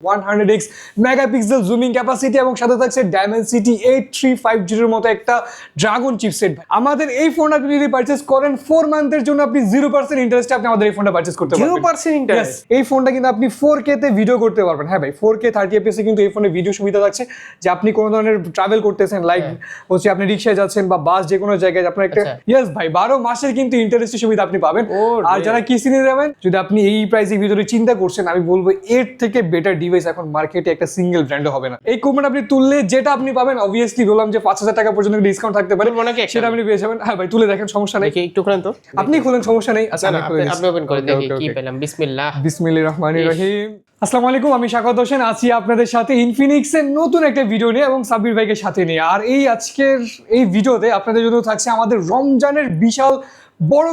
100x megapixel zooming capacity এবং সাথে থাকছে ডায়মেনসিটি 8350 এর মতো একটা ড্রাগন চিপসেট। আমাদের এই ফোনটা আপনি যদি পারচেজ করেন 4 মান্থের জন্য আপনি 0% ইন্টারেস্টে আপনি আমাদের এই ফোনটা পারচেজ করতে পারবেন। 0% ইন্টারেস্ট? এই ফোনটা কিন্তু আপনি 4K তে ভিডিও করতে পারবেন। হ্যাঁ ভাই, 4K 30 fps এ কিন্তু এই ফোনে ভিডিও সুবিধা থাকছে যে আপনি কোনো ধরনের ট্রাভেল করতেছেন, লাইক হচ্ছে আপনি রিকশায় যাচ্ছেন বা বাস, যে কোনো জায়গায় আপনার একটা ইয়েস ভাই 12 মাসের কিন্তু ইন্টারেস্টের সুবিধা আপনি পাবেন। আর যারা কিস্তি নিয়ে যাবেন, যদি আপনি এই প্রাইসের ভিতরে চিন্তা করছেন, আমি বলবো এর থেকে বেটার ডিভাইস এখন মার্কেটে একটা সিঙ্গেল ব্র্যান্ডও হবে না। এই কুপন আপনি তুললে যেটা আপনি পাবেন, অবভিয়াসলি বললাম যে 5000 টাকা পর্যন্ত ডিসকাউন্ট থাকতে পারে, সেটা আপনি পেয়ে যাবেন। হ্যাঁ ভাই, তুলে দেখেন, সমস্যা নেই। একটু খুলেন তো, আপনি খুলেন, সমস্যা নেই। আচ্ছা, আপনি ওপেন করে দেখি কি পেলাম। বিসমিল্লাহির রহমানির রহিম। আসসালামু আলাইকুম, আমি শাকাত হোসেন আছি আপনাদের সাথে ইনফিনিক্স এর নতুন একটা ভিডিও নিয়ে এবং সাব্বির ভাইকে সাথে নিয়ে। আর এই আজকের এই ভিডিওতে আপনাদের জন্য থাকছে আমাদের রমজানের বিশাল বড়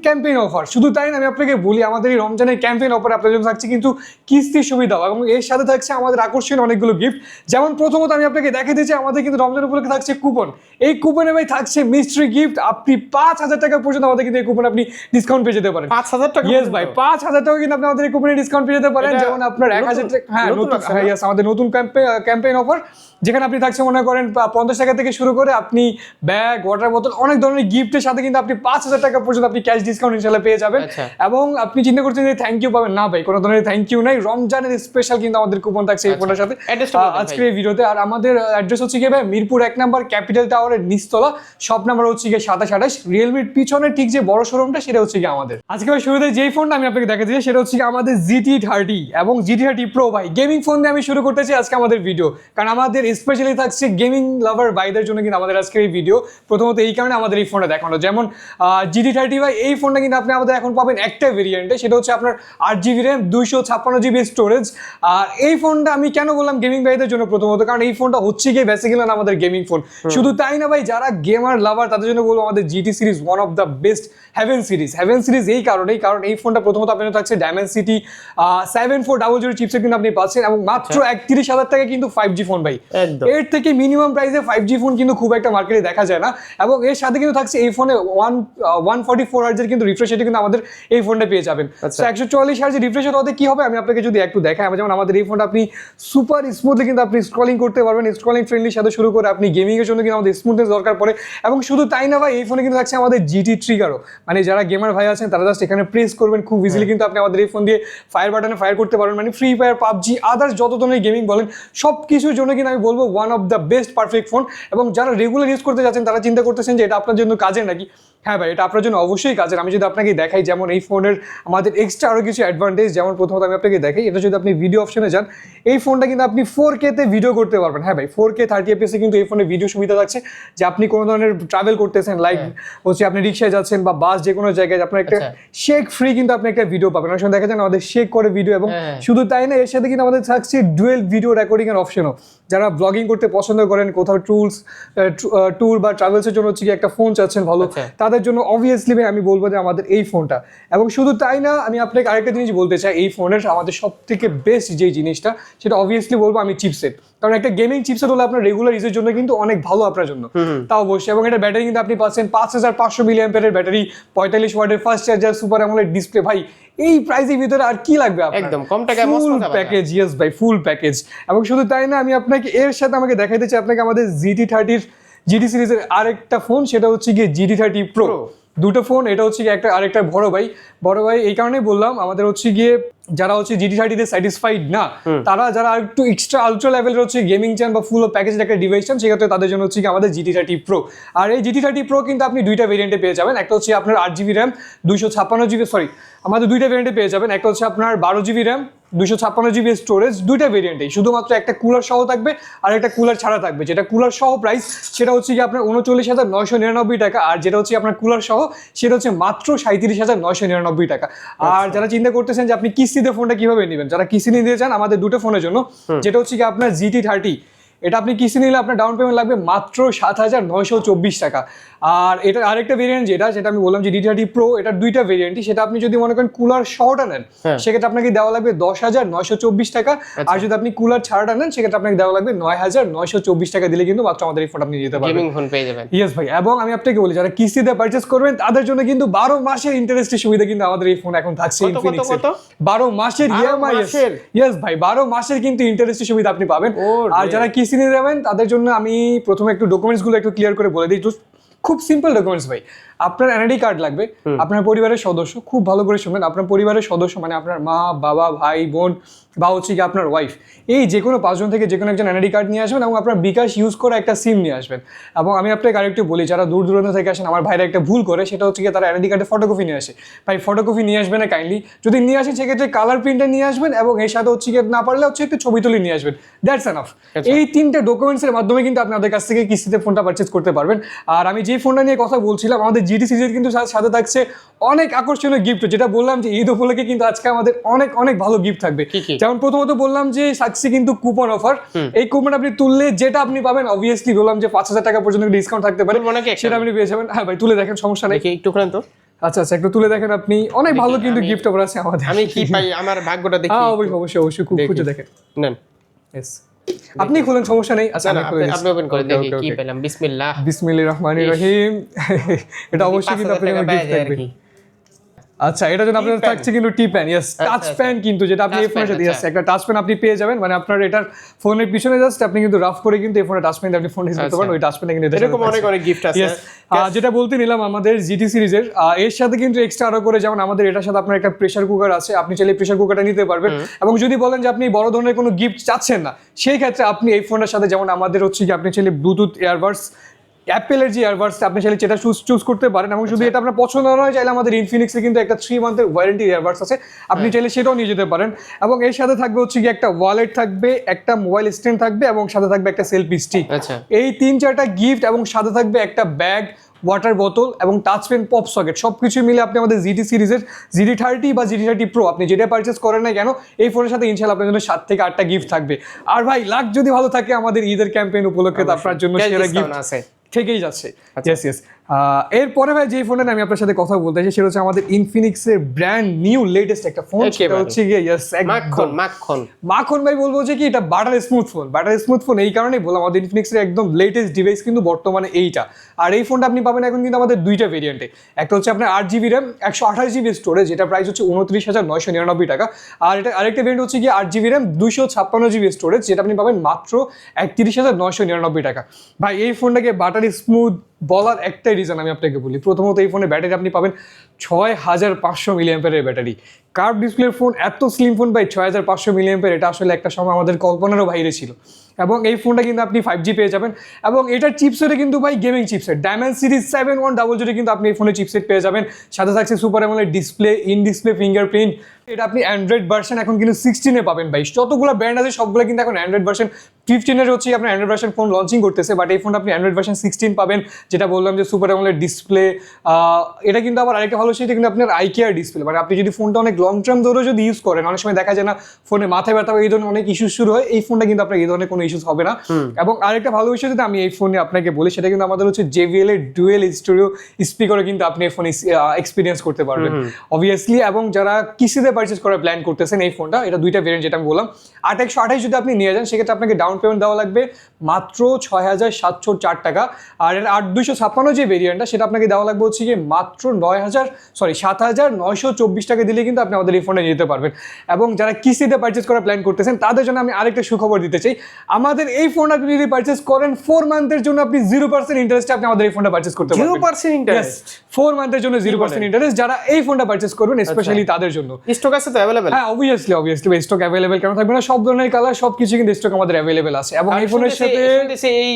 ক্যাম্পেইন অফার। শুধু তাই না, আমি আপনাকে বলি আমাদের এই রমজানের ক্যাম্পেইন অফার আপনাদের জন্য থাকছে কিন্তু কিস্তির সুবিধাও, এবং এর সাথে থাকছে আমাদের আকর্ষণীয় অনেকগুলো গিফট। যেমন প্রথমত আমি আপনাকে দেখাতে দিয়েছি আমাদের কিন্তু রমজান উপলক্ষে থাকছে কুপন। এই কুপনে ভাই থাকছে মিস্ট্রি গিফট। আপনি 5000 টাকা পর্যন্ত আমাদের কিন্তু এই কুপনে আপনি ডিসকাউন্ট পেয়ে যেতে পারেন। 5000 টাকা? ইয়েস ভাই, 5000 টাকা কিন্তু আপনি আমাদের এই কুপনে ডিসকাউন্ট পেয়ে যেতে পারেন। যেমন আপনার 1000 টাকা, হ্যাঁ নতুন, ইয়েস আমাদের নতুন ক্যাম্পেইন অফার, যেখানে আপনি থাকছে মনে করেন 50 টাকা থেকে শুরু করে আপনি ব্যাগ, ওয়াটার বোতল, অনেক ধরনের গিফটের সাথে কিন্তু আপনি 5000 টাকা পর্যন্ত আপনি ক্যাশ ডিসকাউন্ট ইনশাআল্লাহ পেয়ে যাবেন। এবং আপনি চিন্তা করছেন যে থ্যাংক ইউ পাবেন, না ভাই কোনো ধরনের থ্যাংক ইউ নাই। রমজানের স্পেশাল কিন্তু আমাদের কুপন থাকছে এই ফোনটার সাথে আজকের এই ভিডিওতে। আর আমাদের অ্যাড্রেস হচ্ছে গিয়ে ভাই মিরপুর 1 নাম্বার ক্যাপিটাল টাওয়ারের নিচতলা, শপ নাম্বার হচ্ছে গিয়ে 2728। রিয়েলমির পিছনে ঠিক যে বড় শোরুমটা সেটা হচ্ছে গিয়ে আমাদের। আজকে ভাই শুরুতে যেই ফোনটা আমি আপনাকে দেখাচ্ছি সেটা হচ্ছে গিয়ে আমাদের GT30 এবং GT30 Pro। ভাই গেমিং ফোন দিয়ে আমি শুরু করতেছি আজকে আমাদের ভিডিও, কারণ আমাদের স্পেশালি থাকছে গেমিং লাভার ভাইদের জন্য কিন্তু আমাদের আজকের এই ভিডিও। প্রথমত এই কারণে আমাদের এই ফোনটা দেখানো, যেমন GT30 ভাই এই ফোনটা কিন্তু আপনি আমাদের এখন পাবেন একটা ভেরিয়েন্টে, সেটা হচ্ছে আপনার 8GB RAM 256GB স্টোরেজ। আর এই ফোনটা আমি কেন বললাম গেমিং ভাইদের জন্য, প্রথমত কারণ এই ফোনটা হচ্ছে গিয়ে বেসিক্যালি আমাদের গেমিং ফোন। শুধু তাই না ভাই, যারা গেমার লাভার তাদের জন্য বলবো আমাদের GT series one of the best. Heaven series এই কারণেই, কারণ এই ফোনটা প্রথমত আপনার থাকছে ডায়মেনসিটি 7400 চিপসেট কিন্তু আপনি পাচ্ছেন, এবং মাত্র 31,000 টাকা কিন্তু 5G ফোন ভাই। এর থেকে মিনিমাম প্রাইসে 5G ফোন কিন্তু খুব একটা মার্কেটে দেখা যায় না। এবং এর সাথে কিন্তু থাকছে এই ফোনে 144 Hz এর কিন্তু রিফ্রেশ রেট কিন্তু আমাদের এই ফোনটা পেয়ে যাবেন। 144 Hz রিফ্রেশ রেট হতে কি হবে আমি আপনাকে যদি একটু দেখাই, যেমন আমাদের এই ফোনটা আপনি সুপার স্মুথলি কিন্তু আপনি স্ক্রলিং করতে পারবেন, স্ক্রলিং ফ্রেন্ডলির সাথে শুরু করে আপনি গেমিং এর জন্য কিন্তু আমাদের স্মুথনেস দরকার পড়ে। এবং শুধু তাই না ভাই, এই ফোনে কিন্তু থাকছে আমাদের GT ট্রিগারও, মানে যারা গেমার ভাই আছেন তারা জাস্ট এখানে প্রেস করবেন, খুব ইজিলি কিন্তু আপনি আমাদের এই ফোন দিয়ে ফায়ার বাটনে ফায়ার করতে পারবেন। মানে ফ্রি ফায়ার, পাবজি, আদার্স যত ধরনের গেমিং বলেন সব কিছুর জন্য কিন্তু আমি বলবো one of the best perfect phone. এবং যারা রেগুলার ইউজ করতে যাচ্ছেন তারা চিন্তা করতেছেন যে এটা আপনার জন্য কাজের নাকি, হ্যাঁ ভাই এটা আপনার জন্য অবশ্যই কাজের। আমি যদি আপনাকে দেখাই, যেমন এই ফোনের আমাদের এক্সট্রা আরও কিছু অ্যাডভান্টেজ, যেমন প্রথমত আমি আপনাকে দেখাই, এটা যদি আপনি ভিডিও অপশনে যান, এই ফোনটা কিন্তু আপনি 4K তে ভিডিও করতে পারবেন। হ্যাঁ ভাই, 4K 30 fps এ কিন্তু এই ফোনে ভিডিও সুবিধা থাকছে যে আপনি কোনো ধরনের ট্রাভেল করতেছেন, লাইক হচ্ছে আপনি রিকশায় যাচ্ছেন বা বাস, যে কোনো জায়গায় আপনার একটা শেক ফ্রি কিন্তু আপনি একটা ভিডিও পাবেন। অনেক সময় দেখা যায় আমাদের শেক করে ভিডিও। এবং শুধু তাই না, এর সাথে কিন্তু আমাদের থাকছে ডুয়েল ভিডিও রেকর্ডিং এর অপশনও। যারা ব্লগিং করতে পছন্দ করেন, কোথাও ট্যুর বা ট্রাভেলসের জন্য হচ্ছে কি একটা ফোন চাচ্ছেন ভালো, তাদের জন্য অবভিয়াসলি আমি বলবো যে আমাদের এই ফোনটা। এবং শুধু তাই না, আমি আপনাকে আরেকটা জিনিস বলতে চাই, এই ফোনের আমাদের সব থেকে বেস্ট যে জিনিসটা সেটা অবভিয়াসলি বলবো আমি চিপসেট। কারণ একটা গেমিং চিপসেট হলে আপনার রেগুলার ইউজের জন্য কিন্তু অনেক ভালো আপনার জন্য, তাও অবশ্যই। এবং এটা ব্যাটারি কিন্তু আপনি পাচ্ছেন 5500 mAh ব্যাটারি, 45 ওয়াটের fast charger, super AMOLED display. ভাই এই প্রাইসের ভিতরে আর কি লাগবে আপনার? একদম কম টাকায় ফুল প্যাকেজ, ইয়েস ভাই ফুল প্যাকেজ। এবং শুধু তাই না, আমি আপনাকে এর সাথে আমাকে দেখাইতে চাই আপনাকে আমাদের GT সিরিজের আরেকটা ফোন, সেটা হচ্ছে গিয়ে GT30 Pro। দুটো ফোন, এটা হচ্ছে গিয়ে একটা আরেকটা বড় ভাই এই কারণেই বললাম, আমাদের হচ্ছে গিয়ে যারা হচ্ছে GT30 তে স্যাটিসফাইড না, তারা যারা একটু এক্সট্রা আলট্রা লেভেলের হচ্ছে গেমিং চান বা ফুল প্যাকেজের একটা ডিভাইস চান, সেক্ষেত্রে তাদের জন্য হচ্ছে কি আমাদের GT30 Pro। আর এই GT30 Pro কিন্তু আপনি দুইটা ভেরিয়েন্টে পেয়ে যাবেন। একটা হচ্ছে আপনার 8GB RAM 256GB, আমাদের দুইটা ভেরিয়েন্টে পেয়ে যাবেন। একটা হচ্ছে আপনার 12GB RAM 256GB স্টোরেজ, দুইটা ভেরিয়েন্টেই। শুধুমাত্র একটা কুলার সহ থাকবে আর একটা কুলার ছাড়া থাকবে। যেটা কুলার সহ প্রাইস সেটা হচ্ছে কি আপনার 39,999 টাকা, আর যেটা হচ্ছে আপনার কুলার সহ সেটা হচ্ছে মাত্র 37,999 টাকা। আর যারা চিন্তা করতেছেন যে আপনি কিস্তিতে ফোনটা কিভাবে নেবেন, যারা কিস্তি নিতে চান আমাদের দুটো ফোনের জন্য, যেটা হচ্ছে কি আপনার GT30 এটা আপনি কিস্তি নিলে আপনার ডাউন পেমেন্ট লাগবে মাত্র 7,924 টাকা। আর এটা আরেকটা ভেরিয়েন্ট যেটা আমি বললাম যে D30 Pro, এটার দুইটা ভেরিয়েন্টই। সেটা আপনি যদি মনে করেন কুলার শর্ট আনেন সেক্ষেত্রে আপনাকে দেওয়া লাগবে 10,924 টাকা। আর যদি আপনি কুলার ছাড়া আনেন সেক্ষেত্রে আপনাকে দেওয়া লাগবে 9,924 টাকা দিলে কিন্তু মাত্র আমাদের এই ফোন আপনি নিতে পারবেন। গেমিং ফোন পেয়ে যাবেন। ইয়েস ভাই, এবং আমি আপনাকে বলি যারা কিস্তিতে পারচেজ করবেন তাদের জন্য কিন্তু 12 মাসের ইন্টারেস্টের সুবিধা কিন্তু আমাদের এই ফোন এখন থাকছে ইনফিনিক্স এর। 12 মাসের ইএমআই। ইয়েস ভাই, 12 মাসের কিন্তু ইন্টারেস্টের সুবিধা আপনি পাবেন। আর যারা কিস্তি নিয়ে যাবেন তাদের জন্য আমি প্রথমে একটু ডকুমেন্টস গুলো একটু ক্লিয়ার করে বলে দিই। খুব সিম্পল ডকুমেন্টস ভাই। আপনার এনআইডি কার্ড লাগবে, আপনার পরিবারের সদস্য, খুব ভালো করে শুনবেন, আপনার পরিবারের সদস্য মানে আপনার মা, বাবা, ভাই, বোন বা হচ্ছে কি আপনার ওয়াইফ, এই যে কোনো 5 জন থেকে যে কোনো একজন এনআইডি কার্ড নিয়ে আসবেন এবং আপনার বিকাশ ইউজ করে একটা সিম নিয়ে আসবেন। এবং আমি আপনাকে আরেকটু বলি, যারা দূর দূরান্ত থেকে আসেন, আমার ভাইরা একটা ভুল করে, সেটা হচ্ছে কি তারা এনআইডি কার্ডের ফটোকপি নিয়ে আসে। ভাই ফটোকপি নিয়ে আসবেন না কাইন্ডলি, যদি নিয়ে আসেন সেক্ষেত্রে কালার প্রিন্টটা নিয়ে আসবেন এবং এর সাথে হচ্ছে কি না পারলে হচ্ছে একটু ছবি তুলে নিয়ে আসবেন, দ্যাটস এনাফ। এই 3টে ডকুমেন্টসের মাধ্যমে কিন্তু আপনি আমাদের কাছ থেকে কিস্তিতে ফোনটা পারচেজ করতে পারবেন। আর আমি যে ফোনটা নিয়ে কথা বলছিলাম, আমাদের GT সিরিজের কিন্তু সাথে থাকছে অনেক আকর্ষণীয় গিফট, যেটা বললাম যে ঈদ উপলক্ষে কিন্তু আজকে আমাদের অনেক অনেক ভালো গিফট থাকবে। যেমন প্রথমত বললাম যে থাকছে কিন্তু কুপন অফার। এই কুপন আপনি তুললে যেটা আপনি পাবেন, অবভিয়াসলি বললাম যে 5,000 টাকা পর্যন্ত ডিসকাউন্ট থাকতে পারে, সেটা আপনি পেয়ে যাবেন। হ্যাঁ ভাই, তুলে দেখেন, সমস্যা নেই। একটু করেন তো। আচ্ছা একটু তুলে দেখেন আপনি, অনেক ভালো কিন্তু গিফট অফার আছে আমাদের। আমি কি পাই, আমার ভাগ্যটা দেখি। হ্যাঁ অবশ্যই খুব খুঁজে দেখেন। নেন, यस আপনি খুলেন, সমস্যা নেই। আচ্ছা আপনি ওপেন করে দেখি কি পেলাম। বিসমিল্লাহির রহমানির রহিম। এটা অবশ্যই কিন্তু আপনার জন্য গিফট থাকবে। আচ্ছা, এটা জন্য আপনাদের থাকছে কিন্তু টি প্যান, ইয়েস, টাচ প্যান কিন্তু, যেটা আপনি এই ফোনের সাথে ইয়েস একটা টাচ প্যান আপনি পেয়ে যাবেন। মানে আপনার এটার ফোনের পিছনে জাস্ট আপনি কিন্তু রাফ করে কিন্তু এই ফোনে টাচ প্যান দিয়ে আপনি ফোন ইউজ করতে পারেন। ওই টাচ প্যানে কিন্তু এরকম অনেক গিফট আছে। যেটা বলতে নিলাম আমাদের GT সিরিজের, এর সাথে কিন্তু এক্সট্রা আরো করে, যেমন আমাদের এটার সাথে আপনার একটা প্রেসার কুকার আছে, আপনি চাইলে প্রেসার কুকারটা নিতে পারবেন। এবং যদি বলেন যে আপনি বড় ধরনের কোনো গিফট চাচ্ছেন না, সেই ক্ষেত্রে আপনি এই ফোনের সাথে, যেমন আমাদের হচ্ছে কি আপনি চাইলে ব্লুটুথ ইয়ারবাডস, অ্যাপেলের যে ইয়ারবাডস আপনি চাইলে সেটা চুজ করতে পারেন। এবং যদি এটা আপনার পছন্দ না হয়, চাইলে আমাদের ইনফিনিক্সে কিন্তু একটা 3 মান্থের ওয়ারেন্টি ইয়ারবাডস আছে, আপনি চাইলে সেটাও নিয়ে যেতে পারেন। এবং এর সাথে থাকবে হচ্ছে কি একটা ওয়ালেট থাকবে, একটা মোবাইল স্ট্যান্ড থাকবে এবং সাথে থাকবে একটা সেলফি স্টিক। এই 3-4টা গিফট এবং সাথে থাকবে একটা ব্যাগ, ওয়াটার বোতল এবং টাচ পেন, পপ সকেট, সবকিছু মিলে আপনি আমাদের GT সিরিজের GT30 বা GT30 Pro আপনি যেটা পারচেজ করেন না কেন, এই ফোনের সাথে ইনশাআল্লাহ আপনার জন্য 7 থেকে 8টা গিফট থাকবে। আর ভাই লাক যদি ভালো থাকে, আমাদের ঈদের ক্যাম্পেইন উপলক্ষে আপনার জন্য সেরা গিফট আছে, থেকেই যাচ্ছে। ইয়েস এরপরে ভাই যে ফোনটা আমি আপনার সাথে কথা বলতে চাই, সেটা হচ্ছে আমাদের ইনফিনিক্সের ব্র্যান্ড নিউ লেটেস্ট একটা ফোন, সেটা হচ্ছে গিয়ে মাখন ভাই বলবো যে কি এটা বাটার স্মুথ ফোন। এই কারণেই বললাম, আমাদের ইনফিনিক্সের একদম লেটেস্ট ডিভাইস কিন্তু বর্তমানে এইটা। আর এই ফোনটা আপনি পাবেন এখন কিন্তু আমাদের দুইটা ভেরিয়েন্টে। একটা হচ্ছে আপনার 8GB RAM 128GB স্টোরেজ, যেটা প্রাইস হচ্ছে 29,999 টাকা। আর এটা আরেকটা ভেরিয়েন্ট হচ্ছে কি 8GB RAM 256GB স্টোরেজ, যেটা আপনি পাবেন মাত্র 31,999 টাকা। ভাই এই ফোনটাকে বাটারি স্মুথ বলার একটাই রিজন আমি আপনাকে বলি। প্রথমত এই ফোনের ব্যাটারি আপনি পাবেন 6,500 মিলিঅ্যাম্পিয়ারের ব্যাটারি। কার্ভ ডিসপ্লের ফোন, এত স্লিম ফোন ভাই, 6,500 মিলিঅ্যাম্পিয়ার, এটা আসলে একটা সময় আমাদের কল্পনারও বাইরে ছিল। এবং এই ফোনটা কিন্তু আপনি 5G পেয়ে যাবেন। এবং এটার চিপসেটে কিন্তু ভাই গেমিং চিপসেট Dimensity 7100 কিন্তু আপনি এই ফোনের চিপসেট পেয়ে যাবেন। সাথে থাকছে super AMOLED display, in display fingerprint. এটা আপনি অ্যান্ড্রয়েড ভার্সন এখন কিন্তু 16-এ পাবেন ভাই। যতগুলো ব্র্যান্ড আছে সবগুলো কিন্তু এখন অ্যান্ড্রয়েড ভার্সন 15-এর হচ্ছে আপনার অ্যান্ড্রয়েড ভার্সন ফোন লঞ্চিং করতেছে, বাট এই ফোনটা আপনি অ্যান্ড্রয়েড ভার্সন 16 পাবেন, যেটা বললাম যে সুপার অ্যামোলেড ডিসপ্লে। এটা কিন্তু আবার আরেকটা ভালো, সেটা কিন্তু আপনার আইকেয়ার ডিসপ্লে। মানে আপনি যদি ফোনটা অনেক লং টার্ম ধরে যদি ইউজ করেন, অনেক সময় দেখা যায় না ফোনে মাথায় ব্যথা বা এই ধরনের অনেক ইস্যুস শুরু হয়, এই ফোনটা কিন্তু আপনার এই ধরনের কোনো ইস্যুস হবে না। এবং আরেকটা ভালো বিষয় যদি আমি এই ফোনে আপনাকে বলি, সেটা কিন্তু আমাদের হচ্ছে JBL এর ডুয়েল স্টুডিও স্পিকারে কিন্তু আপনি এই ফোনে এক্সপিরিয়েন্স করতে পারবেন অবভিয়াসলি। এবং যারা কিস্তিতে পারচেজ করার প্ল্যান করতেছেন এই ফোনটা, এটা দুইটা ভেরিয়েন্ট যেটা আমি বললাম, 8/128 যদি আপনি নিয়ে যান সেক্ষেত্রে আপনাকে ডাউন পেমেন্ট দেওয়া লাগবে মাত্র 6,704 টাকা। আর এর 8/256 যে ভেরিয়েন্টটা, সেটা আপনাকে দেওয়া লাগবে হচ্ছে গিয়ে মাত্র 7,924 টাকা দিলে কিন্তু আপনি আমাদের এই ফোনে নিতে পারবেন। এবং যারা কিস্তিতে পারচেজ করার প্ল্যান করতেছেন তাদের জন্য আমি আরেকটা সুখবর দিতে চাই। আমাদের এই ফোন আপনি যদি পারচেজ করেন 4 মান্থের জন্য আপনি 0% ইন্টারেস্টে আপনি আমাদের এই ফোনটা পারচেজ করতে পারবেন। 0% ইন্টারেস্ট 4 মান্থের জন্য 0% ইন্টারেস্ট, যারা এই ফোনটা পারচেজ করবেন স্পেশালি তাদের জন্য। স্টক আছে তো अवेलेबल? হ্যাঁ অবভিয়াসলি স্টক अवेलेबल কেন থাকবে না, সব ধরনের কালার সবকিছু কিন্তু স্টক আমাদের अवेलेबल আছে। এবং এই ফোনের সাথে এই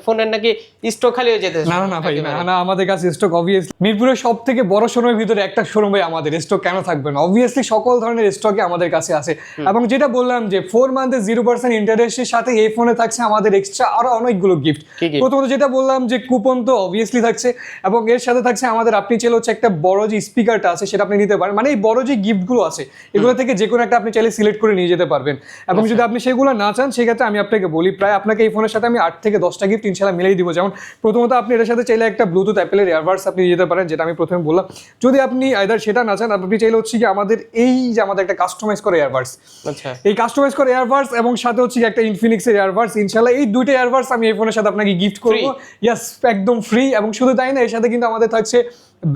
ফোনের নাকি স্টক খালি হয়ে যেতে। না ভাই, না আমাদের কাছে স্টক অবভিয়াসলি মিরপুরের সবথেকে বড় শোরুম শোরুমের ভিতরে একটা শোরুম ভাই আমাদের স্টক কেন থাকবে না? অবভিয়াসলি সকল ধরনের স্টকই আমাদের কাছে আছে। এবং যেটা বললাম যে 4 মান্থের 0% ইন্টারেস্টের সাথে এই ফোনে থাকছে আমাদের এক্সট্রা আরো অনেকগুলো গিফট। প্রথমত যেটা বললাম যে কুপন তো অবভিয়াসলি থাকছে, এবং এর সাথে থাকছে আমাদের, আপনি চাইলে হচ্ছে একটা বড় যে স্পিকারটা আছে সেটা আপনি নিতে পারেন। মানে এই বড় যে গিফটগুলো আছে এগুলো থেকে যে কোনো একটা আপনি চাইলে সিলেক্ট করে নিয়ে যেতে পারবেন। এবং যদি আপনি সেগুলো না চান সেক্ষেত্রে আমি আপনাকে বলি, প্রায় আপনাকে এই ফোনের সাথে আমি 8 থেকে 10টা গিফট ইনশাআল্লাহ মিলিয়ে দিব। যেমন প্রথমত আপনি এর সাথে চাইলে একটা ব্লুটুথ অ্যাপেলের ইয়ারবাডস আপনি নিয়ে যেতে পারেন, যেটা আমি প্রথমে বললাম। যদি আপনি আইদার সেটা না চান, আপনি চাইলে হচ্ছে কি আমাদের এই যে আমাদের একটা কাস্টমাইজ করে ইয়ারবাডস, আচ্ছা, এই কাস্টমাইজ করে ইয়ারবাডস এবং সাথে হচ্ছে একটা ইনফিনিক্সের ইয়ারবাডস, ইনশাআল্লাহ এই দুইটা ইয়ারবাডস আমি এই ফোনের সাথে আপনাকে গিফট করব। ইয়েস, একদম ফ্রি। এবং শুধু তাই না, এর সাথে কিন্তু আমাদের থাকছে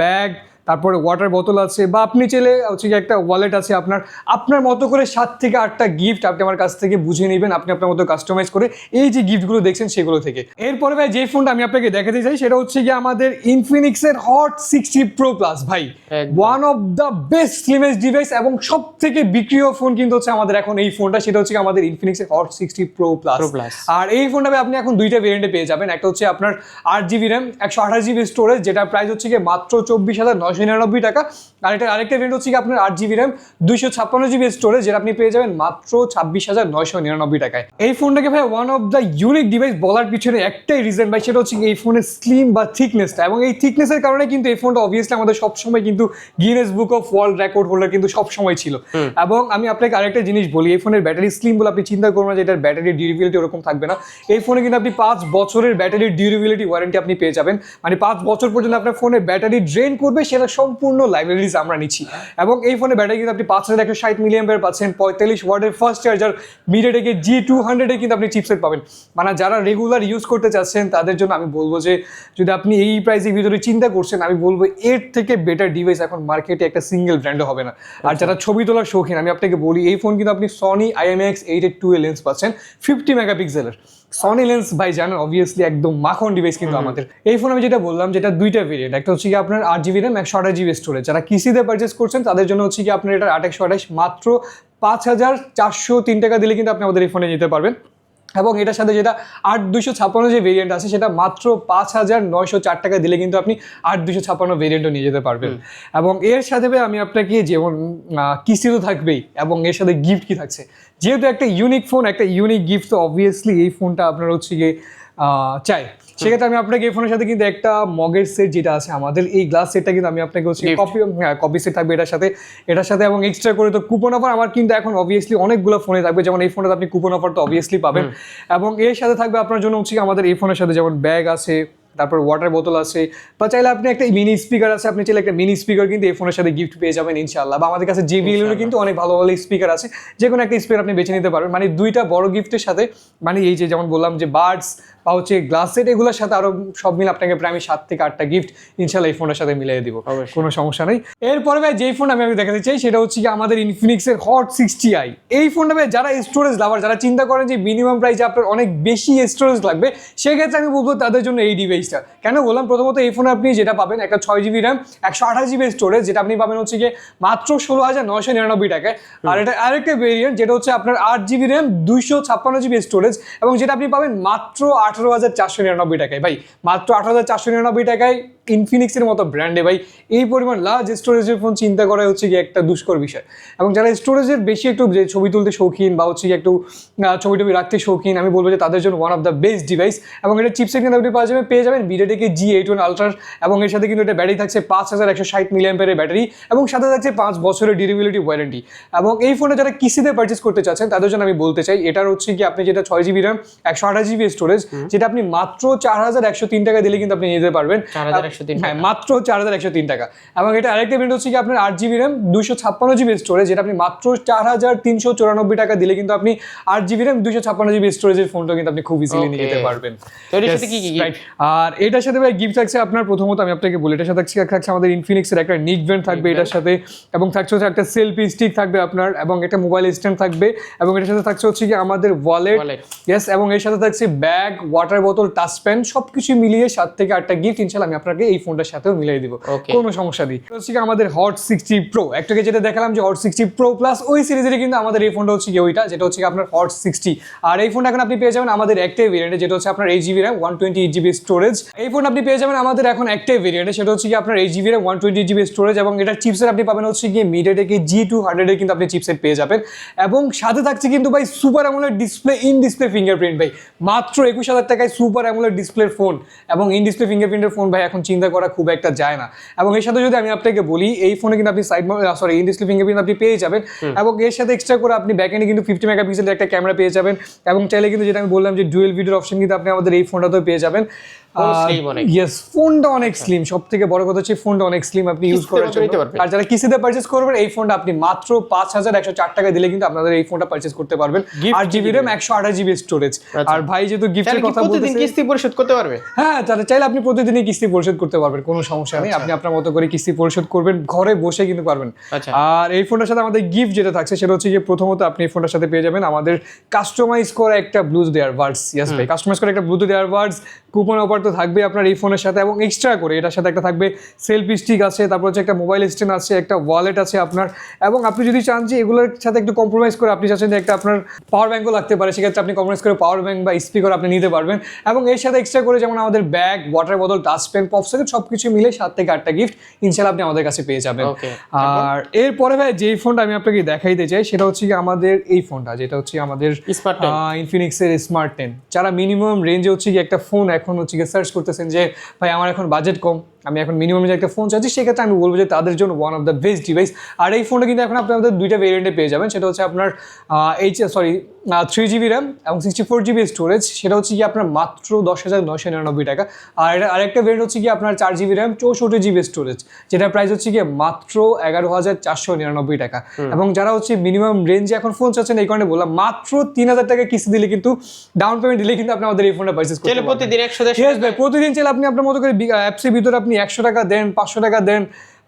ব্যাগ, তারপরে ওয়াটার বোতল আছে, বা আপনি চাইলে হচ্ছে কি একটা ওয়ালেট আছে আপনার। আপনার মতো করে 7 থেকে 8টা গিফট আপনি আমার কাছ থেকে বুঝে নেবেন, আপনি আপনার মতো কাস্টমাইজ করে এই যে গিফটগুলো দেখছেন সেগুলো থেকে। এরপরে ভাই যে ফোনটা আমি আপনাকে দেখাতে চাই সেটা হচ্ছে কি আমাদের ইনফিনিক্সের হট 60 প্রো প্লাস। ভাই one of the best slimmest device এবং সব থেকে বিক্রিয় ফোন কিন্তু হচ্ছে আমাদের এখন এই ফোনটা, সেটা হচ্ছে আমাদের ইনফিনিক্সের হট 60 প্রো প্লাস। আর এই ফোনটা আপনি এখন দুইটা ভেরিয়েন্টে পেয়ে যাবেন। একটা হচ্ছে আপনার 8GB র্যাম 128GB স্টোরেজ, যেটা প্রাইস হচ্ছে কি মাত্র 24,999 টাকা। আর এটা আরেকটা ভেরিয়েন্ট হচ্ছে কি আপনার 8GB র্যাম 256GB স্টোরেজ, যেটা আপনি পেয়ে যাবেন মাত্র 26,999 টাকায়। এই ফোনটাকে ভাই one of the unique device বলার পিছনে একটাই রিজন ভাই, সেটা হচ্ছে এই ফোনের স্লিম বা থিকনেসটা। এবং এই থিকনেসের কারণে কিন্তু এই ফোনটা অবভিয়াসলি আমাদের সবসময় কিন্তু Guinness book of world record holder কিন্তু সবসময় ছিল। এবং আমি আপনাকে আরেকটা জিনিস বলি, এই ফোনের ব্যাটারি স্লিম বলে আপনি চিন্তা করবেন যে এটার ব্যাটারি ডিউরেবিলিটি ওরকম থাকবে না। এই ফোনে কিন্তু আপনি 5 বছরের ব্যাটারি ডিউরেবিলিটি ওয়ারেন্টি আপনি পেয়ে যাবেন। মানে 5 বছর পর্যন্ত আপনার ফোনে ব্যাটারি ড্রেন করবে সেটা সম্পূর্ণ লাইব্রেরিজ আমরা নিচ্ছি। এবং এই ফোনে ব্যাটারি কিন্তু আপনি 5160 মিলিঅ্যাম্পিয়ার পাচ্ছেন, 45 ওয়াটের ফাস্ট চার্জার, মিডিয়াটেকের G200 কিন্তু আপনি চিপসেট পাবেন। মানে যারা রেগুলার ইউজ করতে চাচ্ছেন তাদের জন্য আমি বলবো যে যদি আপনি এই প্রাইসের ভিতরে চিন্তা করছেন, আমি বলবো এর থেকে বেটার ডিভাইস এখন মার্কেটে একটা সিঙ্গেল ব্র্যান্ডও হবে না। আর যারা ছবি তোলার শৌখিন, আমি আপনাকে বলি এই ফোন কিন্তু আপনি সনি IMX882 লেন্স পাচ্ছেন 50 মেগাপিক্সেলের। সনি লেন্স ভাই জানেন অবভিয়াসলি একদম মাখন ডিভাইস কিন্তু আমাদের। এই ফোন আমি যেটা বললাম যেটা দুইটা ভেরিয়েন্ট, একটা হচ্ছে কি আপনার 8GB র্যাম 128GB স্টোরেজ, যারা কিসিতে পারচেস করছেন তাদের জন্য হচ্ছে কি আপনার এটা 828 মাত্র 5,403 টাকা দিলে কিন্তু আপনি আমাদের এই ফোনে নিতে পারবেন। এবং এটার সাথে যেটা 8256 যে ভেরিয়েন্ট আছে সেটা মাত্র 5,904 টাকা দিলে কিন্তু আপনি 8256 ভেরিয়েন্টও নিয়ে যেতে পারবেন। এবং এর সাথে আমি আপনাকে যেমন কিস্তি তো থাকবেই, এবং এর সাথে গিফট কি থাকছে, যেহেতু একটা ইউনিক ফোন, একটা ইউনিক গিফট, তো অবভিয়াসলি এই ফোনটা আপনার হচ্ছে গিয়ে চাই। সেক্ষেত্রে আমি আপনাকে এই ফোনের সাথে কিন্তু একটা মগের সেট যেটা আছে আমাদের, এই গ্লাস সেটটা কিন্তু আমি আপনাকে হচ্ছে কপি সেট থাকবে এটার সাথে এবং এক্সট্রা করে তো কুপন অফার আমার কিন্তু এখন অবভিয়াসলি অনেকগুলো ফোনে থাকবে। যেমন এই ফোনটাতে আপনি কুপন অফার তো অবভিয়াসলি পাবেন। এবং এর সাথে থাকবে আপনার জন্য হচ্ছে আমাদের এই ফোনের সাথে যেমন ব্যাগ আছে, তারপর ওয়াটার বোতল আছে, বা চাইলে আপনি একটা মিনি স্পিকার আছে, আপনি চাইলে একটা মিনি স্পিকার কিন্তু এই ফোনের সাথে গিফট পেয়ে যাবেন ইনশাআল্লাহ। বা আমাদের কাছে JBL এর কিন্তু অনেক ভালো ভালো স্পিকার আছে, যে কোনো একটা স্পিকার আপনি বেছে নিতে পারবেন। মানে দুইটা বড় গিফটের সাথে, মানে এই যে যেমন বললাম যে বাডস বা হচ্ছে গ্লাস সেট, এগুলোর সাথে আরো সব মিলে আপনাকে প্রায় আমি 7 থেকে 8টা গিফট ইনশাআল্লাহ এই ফোনের সাথে মিলিয়ে দিব, কোনো সমস্যা নেই। এরপরে ভাই যেই ফোন আমি দেখাতে চাই সেটা হচ্ছে কি আমাদের ইনফিনিক্সের হট 60i। এই ফোনটা ভাই যারা স্টোরেজ লাভার, যারা চিন্তা করেন যে মিনিমাম প্রাইসে আপনার অনেক বেশি স্টোরেজ লাগবে, সেক্ষেত্রে আমি বলবো তাদের জন্য এই ডিভাইসটা। কেন বললাম, প্রথমত এই ফোনে আপনি যেটা পাবেন একটা 6GB র্যাম 128GB স্টোরেজ, যেটা আপনি পাবেন হচ্ছে গিয়ে মাত্র 16,999 টাকায়। আর এটা আরেকটা ভেরিয়েন্ট যেটা হচ্ছে আপনার 8GB র্যাম 256GB স্টোরেজ, এবং যেটা আপনি পাবেন মাত্র 18,499 টাকায়। ভাই মাত্র 18,499 টাকায় ইনফিনিক্সের মতো ব্র্যান্ডে ভাই এই পরিমাণ লার্জ স্টোরেজের ফোন চিন্তা করা হচ্ছে গিয়ে একটা দুষ্কর বিষয়। এবং যারা স্টোরেজের বেশি একটু যে ছবি তুলতে শৌখিন বা হচ্ছে একটু ছবি টবি রাখতে শৌখিন, আমি বলবো যে তাদের জন্য one of the best device. এবং এটা চিপসেট কিন্তু আপনি পেয়ে যাবেন MediaTek G81 Ultra, এবং এর সাথে কিন্তু এটা ব্যাটারি থাকছে 5160 মিলিঅ্যাম্পিয়ারের ব্যাটারি, এবং সাথে থাকছে 5 বছরের ডিউরেবিলিটি ওয়ারেন্টি। এবং এই ফোনে যারা কিস্তিতে পারচেস করতে চাচ্ছেন তাদের জন্য আমি বলতে চাই, এটার হচ্ছে কি আপনি যেটা 6GB র্যাম 128GB স্টোরেজ, যেটা আপনি মাত্র 4,103 টাকা দিলে কিন্তু আপনি নিতে পারবেন। হ্যাঁ, মাত্র 4,103 টাকা। এবং এটা আরেকটা ভেরিয়েন্ট হচ্ছে কি আপনার 8GB র্যাম 256GB স্টোরেজ, যেটা আপনি মাত্র 4,394 টাকা দিলে কিন্তু আপনি 8GB র্যাম 256GB স্টোরেজের ফোনটা কিন্তু আপনি খুব ইজিলি নিয়ে যেতে পারবেন। আর এটার সাথে ভাই গিফট থাকছে আপনার, প্রথমত আমি আপনাকে বলি এটার সাথে থাকছে আমাদের ইনফিনিক্সের একটা নিক ব্যান্ড থাকবে এটার সাথে, এবং থাকছে হচ্ছে একটা সেলফি স্টিক থাকবে আপনার, এবং একটা মোবাইল স্ট্যান্ড থাকবে, এবং এটার সাথে থাকছে হচ্ছে কি আমাদের ওয়ালেট, ইয়েস, এবং এর সাথে থাকছে ব্যাগ, ওয়াটার বোতল, টাচ পেন সবকিছু মিলিয়ে 7 থেকে 8টা গিফট ইনশাআল্লাহ আমি আপনাকে এই ফোনটার সাথেও মিলিয়ে দিব, Okay. কোনো সমস্যা নেই। হচ্ছে কি আমাদের হট 60 প্রো, একটাকে যেটা দেখালাম যে হট 60 প্রো প্লাস, ওই সিরিজেরই কিন্তু আমাদের এই ফোনটা হচ্ছে কি ওইটা, যেটা হচ্ছে কি আপনার হট 60। আর এই ফোনটা এখন আপনি পেয়ে যাবেন আমাদের একটাই ভেরিয়েন্টে, যেটা হচ্ছে আপনার 8GB RAM 128GB স্টোরেজ। এই ফোন আপনি পেয়ে যাবেন আমাদের এখন একটাই ভেরিয়েন্টে, সেটা হচ্ছে কি আপনার 8GB RAM 128GB স্টোরেজ, এবং এটার চিপসেট আপনি পাবেন হচ্ছে কি MediaTek G200 এর কিন্তু আপনি চিপসেট পেয়ে যাবেন। এবং সাথে থাকছে কিন্তু ভাই super AMOLED display, in display fingerprint. ভাই মাত্র 21,000 টাকায় সুপার অ্যামোলেড ডিসপ্লের ফোন এবং ইন ডিসপ্লে ফিঙ্গারপ্রিন্টের ফোন ভাই এখন চিন্তা করা খুব একটা যায় না। এবং এর সাথে যদি আমি আপনাকে বলি, এই ফোনে কিন্তু আপনি ইন ডিসপ্লে ফিঙ্গারপ্রিন্ট আপনি পেয়ে যাবেন, এবং এর সাথে এক্সট্রা করে আপনি ব্যাকএন্ডে কিন্তু 50 মেগাপিক্সেলের একটা ক্যামেরা পেয়ে যাবেন, এবং চাইলে কিন্তু যেটা আমি বললাম যে ডুয়েল ভিডিওর অপশন কিন্তু আপনি আমাদের এই ফোনটাতেও পেয়ে যাবেন। ইয়েস, ফোনটা অনেক স্লিম, সব থেকে বড় কথা হচ্ছে ফোনটা অনেক স্লিম, আপনি ইউজ করার জন্য। আর যারা কিস্তিতে পারচেজ করবেন এই ফোনটা আপনি মাত্র 5104 টাকা দিলে কিন্তু আপনাদের এই ফোনটা পারচেজ করতে পারবেন। 8GB RAM 128GB storage. আর ভাই যেহেতু গিফটের কথা বলতেছি, প্রতিদিন কিস্তি পরিশোধ করতে পারবে? হ্যাঁ, যারা চাইলে আপনি প্রতিদিনই কিস্তি পরিশোধ করতে পারবেন, কোনো সমস্যা নেই। আপনি আপনার মতো করে কিস্তি পরিশোধ করবেন, ঘরে বসে কিন্তু পারবেন। আর এই ফোনটার সাথে আমাদের গিফট যেটা থাকছে সেটা হচ্ছে যে প্রথমত আপনি এই ফোনটার সাথে পেয়ে যাবেন আমাদের কাস্টমাইজ করা একটা ব্লুটুথ ইয়ারবাডস। ইয়েস ভাই, কাস্টমাইজ করা একটা ব্লুটুথ ইয়ারবাডস কুপন অফার তো থাকবে আপনার এই ফোনের সাথে, এবং এক্সট্রা করে এটার সাথে একটা থাকবে সেলফি স্টিক আছে, তারপর হচ্ছে একটা মোবাইল স্ট্যান্ড আছে, একটা ওয়ালেট আছে আপনার। এবং আপনি যদি চান যে এগুলোর সাথে একটু কম্প্রোমাইজ করে আপনি চাচ্ছেন যে একটা আপনার পাওয়ার ব্যাঙ্কও লাগতে পারে, সেক্ষেত্রে আপনি কম্প্রোমাইজ করে পাওয়ার ব্যাঙ্ক বা স্পিকার আপনি নিতে পারবেন। এবং এর সাথে এক্সট্রা করে যেমন আমাদের ব্যাগ, ওয়াটার বোতল, টাচ পেন, পপ সকেট সবকিছু মিলে 7 থেকে 8টা গিফট ইনশাআল্লাহ আপনি আমাদের কাছে পেয়ে যাবেন। আর এরপরে ভাই যেই ফোনটা আমি আপনাকে দেখাইতে চাই সেটা হচ্ছে কি আমাদের এই ফোনটা, যেটা হচ্ছে আমাদের ইনফিনিক্সের স্মার্ট 10। যারা মিনিমাম রেঞ্জে হচ্ছে কি একটা ফোন এখন হচ্ছে কি সার্চ করতেছেন যে ভাই আমার এখন বাজেট কম, আমি এখন মিনিমাম যে একটা ফোন চাচ্ছি, সেক্ষেত্রে আমি বলবো যে তাদের জন্য one of the best device. আর এই ফোনটা কিন্তু এখন আপনি আমাদের দুইটা ভেরিয়েন্টে পেয়ে যাবেন, সেটা হচ্ছে আপনার 3GB RAM এবং 64GB স্টোরেজ, সেটা হচ্ছে কি আপনার মাত্র 10,999 টাকা। আর এটা আরেকটা ভেরিয়েন্ট হচ্ছে কি আপনার 4GB RAM 64GB স্টোরেজ, যেটার প্রাইস হচ্ছে কি মাত্র 11,499 টাকা। এবং যারা হচ্ছে মিনিমাম রেঞ্জে এখন ফোন চাচ্ছেন, এই কারণে বললাম মাত্র 3,000 টাকা কিস্তি দিলে কিন্তু, ডাউন পেমেন্ট দিলে কিন্তু আপনি আমাদের এই ফোনটা পারচেজ করতে পারবেন। প্রতিদিন 100 প্রতিদিন চাইলে আপনি আপনার মতো করে অ্যাপসের ভিতরে আপনি 100 টাকা দেন, 500 টাকা দেন,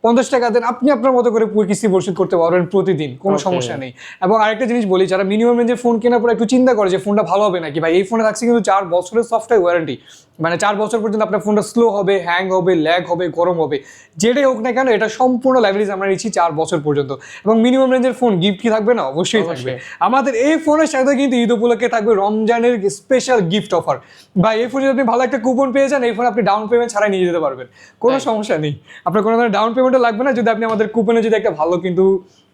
50 টাকা দেন, আপনি আপনার মতো করে কিস্তি পরিশোধ করতে পারবেন প্রতিদিন, কোনো সমস্যা নেই। এবং আরেকটা জিনিস বলি, যারা মিনিমাম রেঞ্জে ফোন কেনার পর একটু চিন্তা করে যে ফোনটা ভালো হবে নাকি, ভাই এই ফোনে থাকছে কিন্তু 4 বছরের সফটওয়্যার ওয়ারেন্টি, মানে 4 বছর পর্যন্ত আপনার ফোনটা স্লো হবে, হ্যাং হবে, ল্যাগ হবে, গরম হবে, যেটাই হোক না কেন এটা সম্পূর্ণ লাইব্রেরিজ আমরা নিচ্ছি 4 বছর পর্যন্ত। এবং মিনিমাম রেঞ্জের ফোন গিফট কি থাকবে না? অবশ্যই থাকবে। আমাদের এই ফোনের সাথে কিন্তু ঈদ উপলক্ষে থাকবে রমজানের স্পেশাল গিফট অফার। ভাই এই ফোনে যদি আপনি ভালো একটা কুপন পেয়ে যান, এই ফোন আপনি ডাউন পেমেন্ট ছাড়াই নিয়ে যেতে পারবেন, কোনো সমস্যা নেই। আপনার কোনো ধরনের ডাউন পেমেন্টও লাগবে না যদি আপনি আমাদের কুপনে যদি একটা ভালো কিন্তু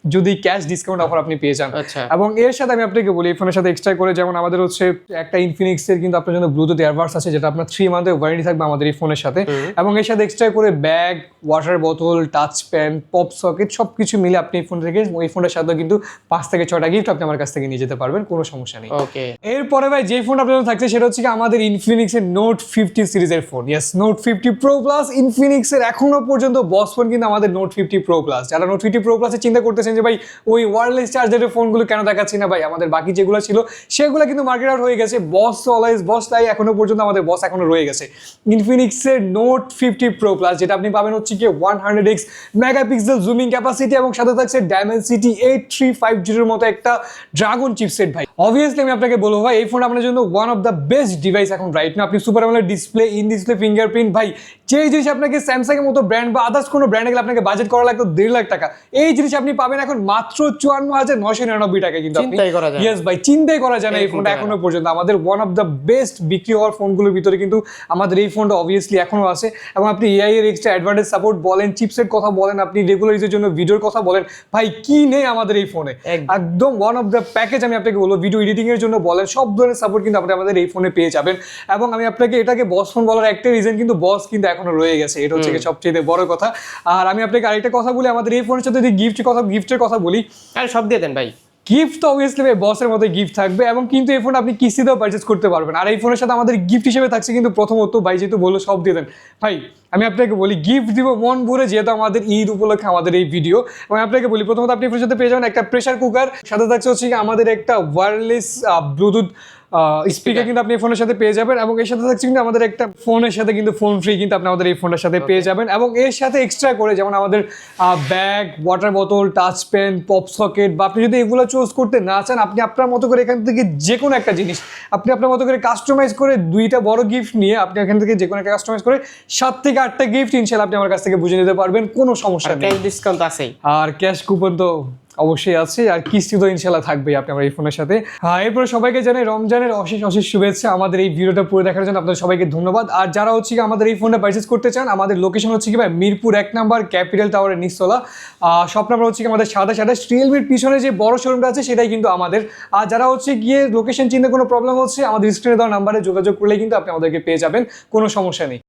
যদি ক্যাশ ডিসকাউন্ট অফার আপনি পেয়ে যান। এবং এর সাথে আমি আপনাকে বলি, এই ফোনের সাথে এক্সট্রা করে যেমন আমাদের হচ্ছে একটা ইনফিনিক্সের কিন্তু আপনার জন্য ব্লুটুথ ইয়ারবাডস আছে, যেটা আপনার 3 মান্থের ওয়ারেন্টি থাকবে আমাদের এই ফোনের সাথে। এবং এর সাথে এক্সট্রা করে ব্যাগ, ওয়াটার বোতল, টাচ পেন, পপ সকেট সবকিছু মিলে আপনি এই ফোন থেকে, এই ফোনের সাথে কিন্তু 5 থেকে 6টা গিফট আপনি আমার কাছ থেকে নিয়ে যেতে পারবেন, কোনো সমস্যা নেই। এরপরে ভাই যে ফোন আপনার জন্য থাকছে সেটা হচ্ছে কি আমাদের ইনফিনিক্সের নোট 50 সিরিজের phone. Yes, note 50 pro plus. ইনফিনিক্সের এখনো পর্যন্ত বস ফোন কিন্তু আমাদের নোট 50 প্রো প্লাস। যারা নোট 50 প্রো প্লাসে চিন্তা করতেছেন যে ভাই ওই ওয়্যারলেস চার্জারের ফোনগুলো কেন দেখাচ্ছি না, ভাই আমাদের বাকি যেগুলো ছিল সেগুলো কিন্তু মার্কেট আউট হয়ে গেছে। বস অলওয়েজ বস, তাই এখনো পর্যন্ত আমাদের বস এখনো রয়ে গেছে। ইনফিনিক্সের নোট 50 প্রো প্লাস, যেটা আপনি পাবেন হচ্ছে কি 100x মেগাপিক্সেল জুমিং ক্যাপাসিটি, এবং সাথে থাকছে ডায়মেনসিটি 8350 মতো একটা ড্রাগন চিপসেট। ভাই অবভিয়াসলি আমি আপনাকে বলবো ভাই এই ফোন আপনার জন্য one of the best device এখন রাইট না। আপনি super AMOLED display, in display fingerprint, ভাই যে জিনিস আপনাকে স্যামসাং এর মতো ব্র্যান্ড বা আদার্স কোনো ব্র্যান্ডে গেলে আপনাকে বাজেট করা লাগতো 1.5 লাখ টাকা, এই জিনিস আপনি পাবেন এখন মাত্র 54,999 টাকা। কিন্তু ইয়েস ভাই, চিন্তাই করা যায় না এই ফোনটা এখনো পর্যন্ত আমাদের ওয়ান অফ দ্য বেস্ট বিক্রি হওয়ার ফোনগুলোর ভিতরে কিন্তু আমাদের এই ফোনটা অবভিয়াসলি এখনো আছে। এবং আপনি এআই এর এক্সট্রা অ্যাডভান্টেজ সাপোর্ট বলেন, চিপসেট কথা বলেন, আপনি রেগুলার ইউজের জন্য ভিডিওর কথা বলেন, ভাই কি নেই আমাদের এই ফোনে? একদম ওয়ান অফ দ্য প্যাকেজ আমি আপনাকে বলবো। ভিডিও এডিটিং এর জন্য বলেন, সব ধরনের সাপোর্ট কিন্তু আপনি আমাদের এই ফোনে পেয়ে যাবেন। এবং আমি আপনাকে এটাকে বস ফোন বলার একটা রিজন কিন্তু বস কিন্তু এখনো রয়ে গেছে, এটা হচ্ছে সবচেয়ে বড় কথা। আর আমি আপনাকে আরেকটা কথা বলি, আমাদের এই ফোনের সাথে যদি গিফটের কথা বলি, সব দিয়ে দেন ভাই। গিফট তো অবভিয়াসলি ভাই বসের মতো গিফট থাকবে, এবং কিন্তু এই ফোন আপনি কিস্তিতেও পারচেজ করতে পারবেন। আর এই ফোনের সাথে আমাদের গিফট হিসেবে থাকছে কিন্তু প্রথমত ভাই যেহেতু বললো সব দিয়ে দেন, ভাই আমি আপনাকে বলি গিফট দিব মন ভরে, যেহেতু আমাদের ঈদ উপলক্ষে আমাদের এই ভিডিও। এবং আপনাকে বলি প্রথমত আপনি ফোনের সাথে পেয়ে যাবেন একটা প্রেসার কুকার, সাথে থাকছে হচ্ছে আমাদের একটা ওয়্যারলেস ব্লুটুথ স্পিকার কিন্তু আপনি এই ফোনের সাথে পেয়ে যাবেন, এবং এর সাথে থাকছে কিন্তু আমাদের একটা ফোনের সাথে কিন্তু ফোন ফ্রি কিন্তু আপনি আমাদের এই ফোনটার সাথে পেয়ে যাবেন। এবং এর সাথে এক্সট্রা করে যেমন আমাদের ব্যাগ, ওয়াটার বোতল, টাচ পেন, পপ সকেট, বা আপনি যদি এগুলো চুজ করতে না চান, আপনি আপনার মতো করে এখান থেকে যে কোনো একটা জিনিস আপনি আপনার মতো করে কাস্টমাইজ করে 2টা বড় গিফট নিয়ে আপনি এখান থেকে যে কোনো একটা কাস্টমাইজ করে 7 থেকে 8টা গিফট ইনশাআল্লাহ আপনি আমার কাছ থেকে বুঝে নিতে পারবেন, কোনো সমস্যা নেই। ক্যাশ ডিসকাউন্ট আছেই। আর ক্যাশ কুপন তো অবশ্যই আছে, আর কিস্তি তো ইনশাল্লাহ থাকবেই আপনি আমার এই ফোনের সাথে। এরপরে সবাইকে জানাই রমজানের অশেষ অশেষ শুভেচ্ছা। আমাদের এই ভিডিওটা পুরো দেখার জন্য আপনাদের সবাইকে ধন্যবাদ। আর যারা হচ্ছে কি আমাদের এই ফোনটা পারচেজ করতে চান, আমাদের লোকেশন হচ্ছে কি ভাই মিরপুর 1 নাম্বার ক্যাপিটাল টাওয়ারের নিচতলা। শপ নাম্বার হচ্ছে কি আমাদের 27 রিয়েলমির পিছনে যে বড় শোরুমটা আছে সেটাই কিন্তু আমাদের। আর যারা হচ্ছে গিয়ে লোকেশন চিনতে কোনো প্রবলেম হচ্ছে, আমাদের স্ক্রিনে দেওয়া নাম্বারে যোগাযোগ করলে কিন্তু আপনি আমাদেরকে পেয়ে যাবেন, কোনো সমস্যা নেই।